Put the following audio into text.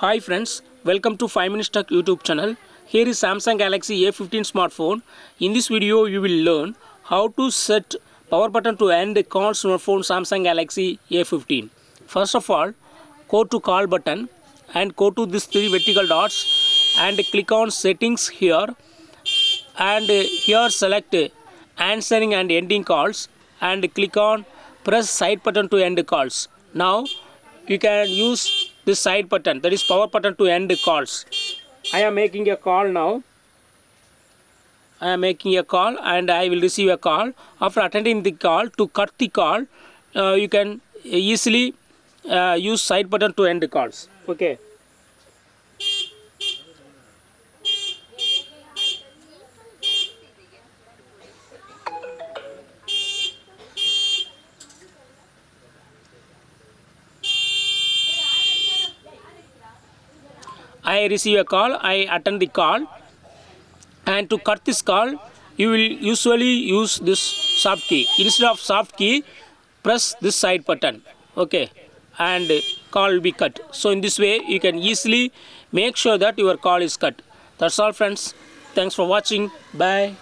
Hi friends, welcome to 5 Minutes Tech YouTube channel. Here is Samsung Galaxy A15 smartphone. In this video, you will learn how to set power button to end call smartphone Samsung Galaxy A15. First of all, go to call button and go to these three vertical dots and click on settings here, and here select answering and ending calls and click on press side button to end calls. Now you can use this side button, that is power button, to end calls. I am making a call now. I am making a call and I will receive a call. After attending the call, to cut the call, you can easily use side button to end the calls. Okay. I receive a call, I attend the call, and to cut this call you will usually use this soft key. Instead of soft key, press this side button, okay, and call will be cut. So in this way you can easily make sure that your call is cut. That's all friends. Thanks for watching. Bye.